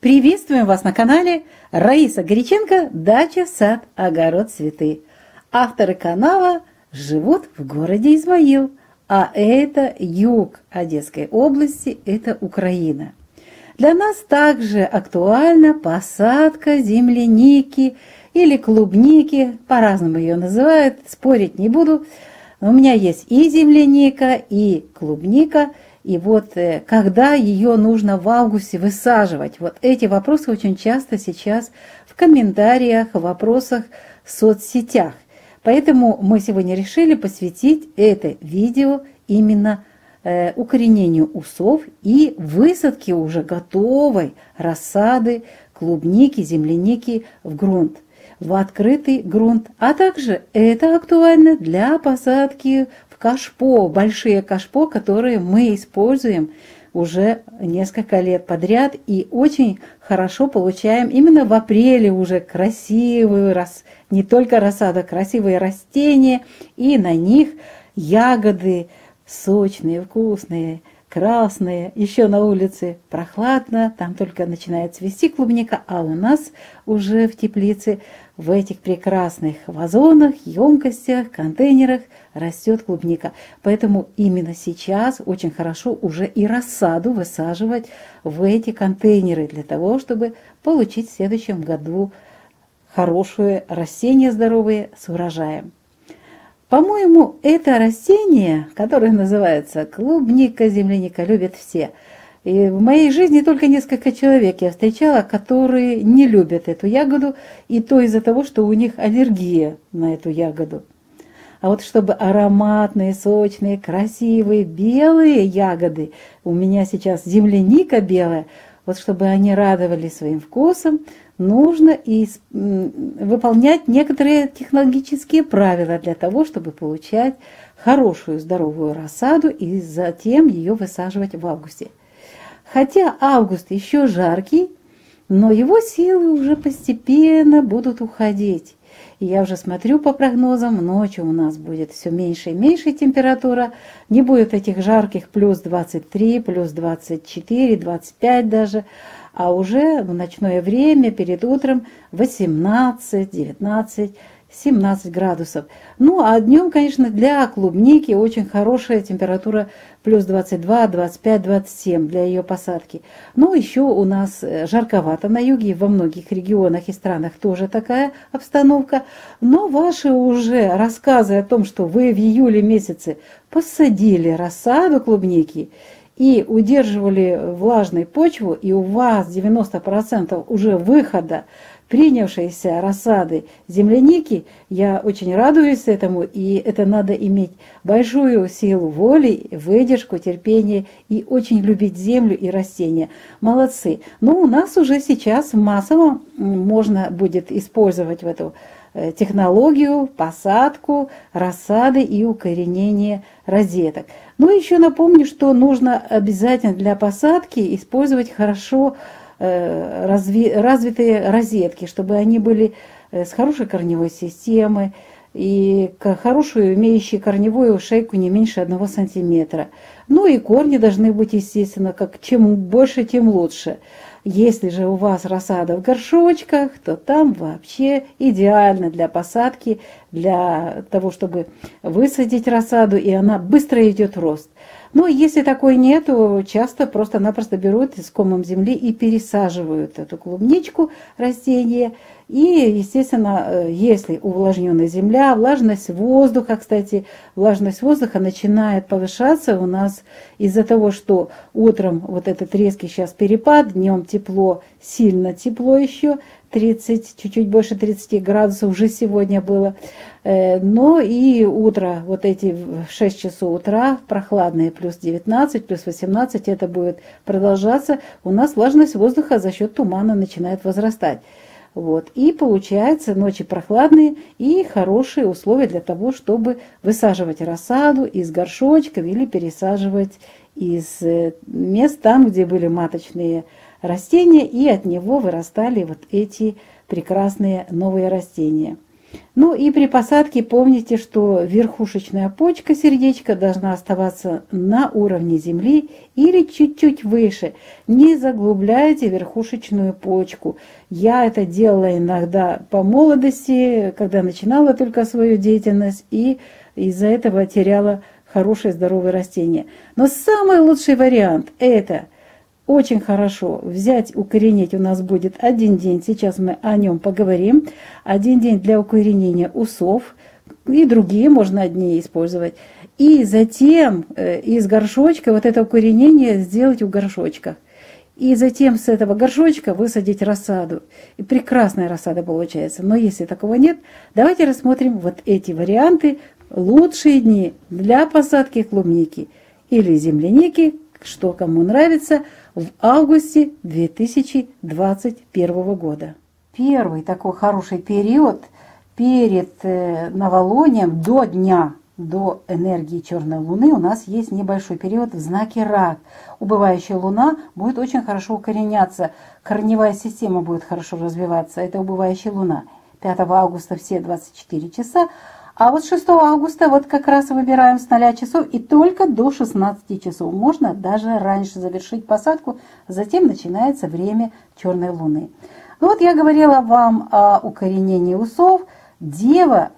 Приветствуем вас на канале Раиса Горяченко «Дача, сад, огород, цветы». Авторы канала живут в городе Измаил, а это юг Одесской области, это Украина. Для нас также актуальна посадка земляники или клубники, по-разному ее называют, спорить не буду. У меня есть и земляника, и клубника. И вот когда ее нужно в августе высаживать? Вот эти вопросы очень часто сейчас в комментариях, в вопросах в соцсетях. Поэтому мы сегодня решили посвятить это видео именно укоренению усов и высадке уже готовой рассады клубники, земляники в грунт, в открытый грунт. А также это актуально для посадки в кашпо, большие кашпо, которые мы используем уже несколько лет подряд и очень хорошо получаем именно в апреле уже красивую, не только рассаду, красивые растения, и на них ягоды сочные, вкусные, красные. Еще на улице прохладно, там только начинает цвести клубника, а у нас уже в теплице в этих прекрасных вазонах, емкостях, контейнерах растет клубника. Поэтому именно сейчас очень хорошо уже и рассаду высаживать в эти контейнеры для того, чтобы получить в следующем году хорошие растения здоровые с урожаем. По-моему, это растение, которое называется клубника, земляника, любят все. И в моей жизни только несколько человек я встречала, которые не любят эту ягоду, и то из-за того, что у них аллергия на эту ягоду. А вот чтобы ароматные, сочные, красивые, белые ягоды, у меня сейчас земляника белая, вот чтобы они радовали своим вкусом, нужно выполнять некоторые технологические правила для того, чтобы получать хорошую здоровую рассаду и затем ее высаживать в августе. Хотя август еще жаркий, но его силы уже постепенно будут уходить. И я уже смотрю по прогнозам, ночью у нас будет все меньше и меньше температура, не будет этих жарких плюс 23, плюс 24, 25 даже, а уже в ночное время, перед утром 18, 19, 17 градусов. Ну, а днем, конечно, для клубники очень хорошая температура плюс 22, 25, 27 для ее посадки. Но еще у нас жарковато на юге, во многих регионах и странах тоже такая обстановка. Но ваши уже рассказы о том, что вы в июле месяце посадили рассаду клубники и удерживали влажную почву, и у вас 90% уже выхода принявшейся рассады земляники, я очень радуюсь этому, и это надо иметь большую силу воли, выдержку, терпение и очень любить землю и растения. Молодцы! Но у нас уже сейчас массово можно будет использовать в эту технологию, посадку, рассады и укоренение розеток. Но еще напомню, что нужно обязательно для посадки использовать хорошо развитые розетки, чтобы они были с хорошей корневой системой и хорошую, имеющие корневую шейку не меньше 1 сантиметра. Ну и корни должны быть, естественно, чем больше, тем лучше. Если же у вас рассада в горшочках, то там вообще идеально для посадки, для того, чтобы высадить рассаду, и она быстро идет в рост. Но если такой нет, то часто просто-напросто берут искомом земли и пересаживают эту клубничку, растение. И, естественно, если увлажненная земля, влажность воздуха, кстати, влажность воздуха начинает повышаться у нас из-за того, что утром вот этот резкий сейчас перепад, днем тепло, сильно тепло еще, 30, чуть-чуть больше 30 градусов уже сегодня было. Но и утро, вот эти в 6 часов утра, прохладные, плюс 19, плюс 18, это будет продолжаться. У нас влажность воздуха за счет тумана начинает возрастать. Вот. И получается ночи прохладные и хорошие условия для того, чтобы высаживать рассаду из горшочков или пересаживать из мест там, где были маточные растения, и от него вырастали вот эти прекрасные новые растения. Ну и при посадке помните, что верхушечная почка сердечка должна оставаться на уровне земли или чуть-чуть выше. Не заглубляйте верхушечную почку. Я это делала иногда по молодости, когда начинала только свою деятельность, и из-за этого теряла хорошее здоровое растение. Но самый лучший вариант – это очень хорошо взять, укоренить у нас будет один день, сейчас мы о нем поговорим, один день для укоренения усов, и другие можно дни использовать. И затем из горшочка вот это укоренение сделать в горшочках. И затем с этого горшочка высадить рассаду. И прекрасная рассада получается. Но если такого нет, давайте рассмотрим вот эти варианты. Лучшие дни для посадки клубники или земляники, что кому нравится, в августе 2021 года. Первый такой хороший период перед новолунием до дня, до энергии черной луны у нас есть небольшой период в знаке Рак. Убывающая луна будет очень хорошо укореняться, корневая система будет хорошо развиваться. Это убывающая луна. 5 августа все 24 часа. А вот 6 августа вот как раз выбираем с 0 часов и только до 16 часов. Можно даже раньше завершить посадку, затем начинается время черной луны. Ну вот я говорила вам о укоренении усов. Дева,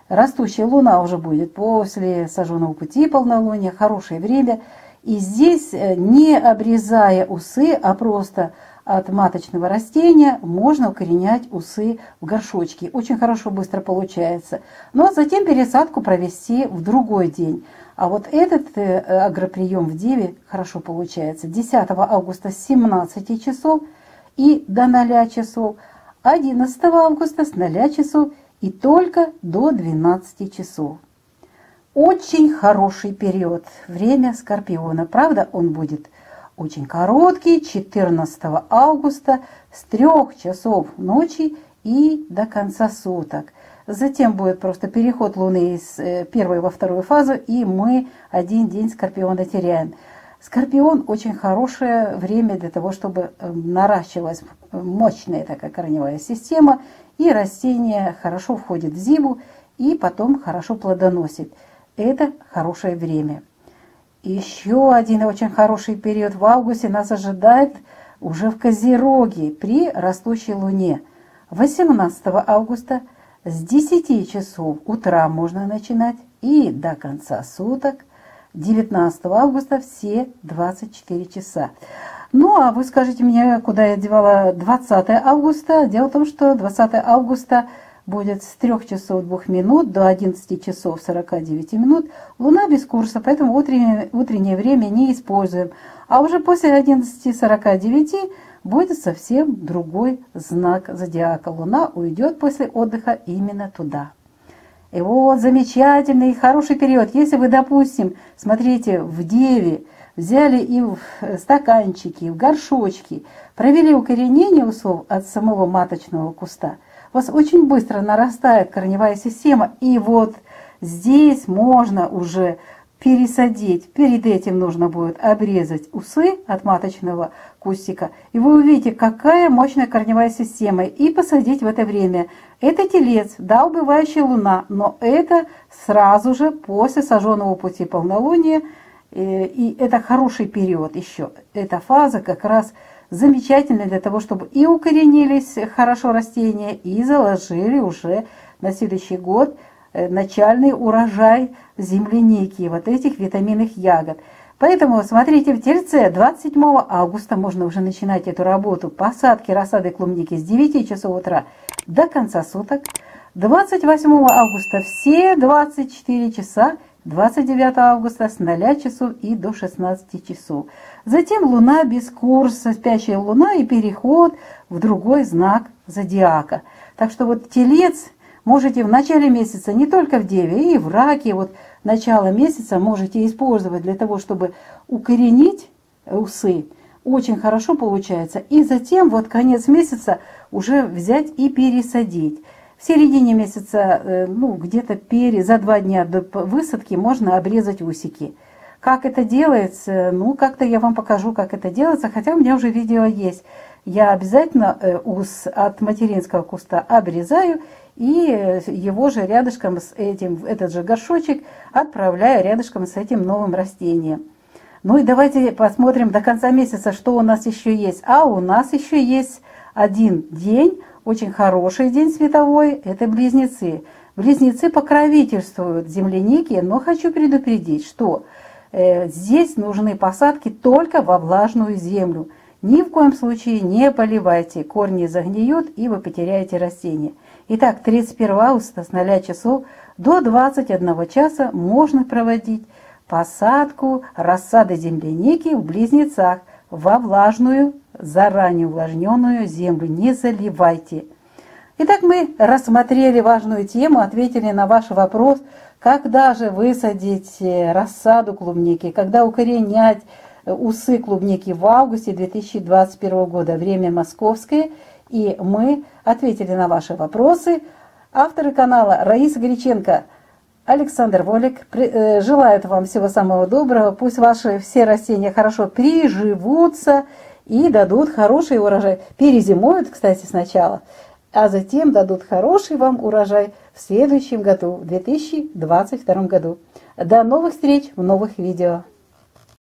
растущая луна уже будет после сожженного пути полнолуния, хорошее время. И здесь, не обрезая усы, а просто от маточного растения можно укоренять усы в горшочке. Очень хорошо, быстро получается. Но затем пересадку провести в другой день. А вот этот агроприем в Деве хорошо получается. 10 августа с 17 часов и до 0 часов. 11 августа с 0 часов и только до 12 часов. Очень хороший период. Время Скорпиона. Правда, он будет очень короткий, 14 августа с 3 часов ночи и до конца суток. Затем будет просто переход Луны из первой во вторую фазу, и мы один день Скорпиона теряем. Скорпион очень хорошее время для того, чтобы наращивалась мощная такая корневая система, и растение хорошо входит в зиму и потом хорошо плодоносит. Это хорошее время. Еще один очень хороший период в августе нас ожидает уже в Козероге при растущей луне. 18 августа с 10 часов утра можно начинать и до конца суток. 19 августа все 24 часа. Ну, а вы скажите мне, куда я девала 20 августа. Дело в том, что 20 августа будет с 3 часов 2 минут до 11 часов 49 минут. Луна без курса, поэтому утреннее время не используем. А уже после 11:49 будет совсем другой знак зодиака. Луна уйдет после отдыха именно туда. И вот замечательный, хороший период. Если вы, допустим, смотрите, в Деве взяли и в стаканчики, и в горшочки, провели укоренение усов от самого маточного куста, у вас очень быстро нарастает корневая система, и вот здесь можно уже пересадить. Перед этим нужно будет обрезать усы от маточного кустика, и вы увидите, какая мощная корневая система, и посадить в это время. Это телец, да, убывающая луна, но это сразу же после сожженного пути полнолуния, и это хороший период еще. Эта фаза как раз замечательная для того, чтобы и укоренились хорошо растения, и заложили уже на следующий год начальный урожай земляники, вот этих витаминных ягод. Поэтому смотрите, в Тельце 27 августа можно уже начинать эту работу посадки рассады клубники с 9 часов утра до конца суток. 28 августа все 24 часа, 29 августа с 0 часов и до 16 часов. Затем луна без курса, спящая луна и переход в другой знак зодиака. Так что вот Телец можете в начале месяца, не только в Деве, и в Раке, вот начало месяца можете использовать для того, чтобы укоренить усы. Очень хорошо получается. И затем вот конец месяца уже взять и пересадить. В середине месяца, ну где-то за 2 дня до высадки можно обрезать усики. Как это делается? Ну, как-то я вам покажу, как это делается, хотя у меня уже видео есть. Я обязательно ус от материнского куста обрезаю и его же рядышком с этим, в этот же горшочек отправляю рядышком с этим новым растением. Ну и давайте посмотрим до конца месяца, что у нас еще есть. А у нас еще есть один день, очень хороший день световой, это близнецы. Близнецы покровительствуют землянике, но хочу предупредить, что здесь нужны посадки только во влажную землю. Ни в коем случае не поливайте, корни загниют и вы потеряете растение. Итак, 31 августа с 0 часов до 21 часа можно проводить посадку рассады земляники в близнецах во влажную, заранее увлажненную землю. Не заливайте. Итак, мы рассмотрели важную тему, ответили на ваш вопрос, когда же высадить рассаду клубники, когда укоренять усы клубники в августе 2021 года, время московское. И мы ответили на ваши вопросы. Авторы канала Раиса Греченко, Александр Волик желают вам всего самого доброго. Пусть ваши все растения хорошо приживутся и дадут хороший урожай. Перезимуют, кстати, сначала, а затем дадут хороший вам урожай в следующем году, в 2022 году. До новых встреч в новых видео.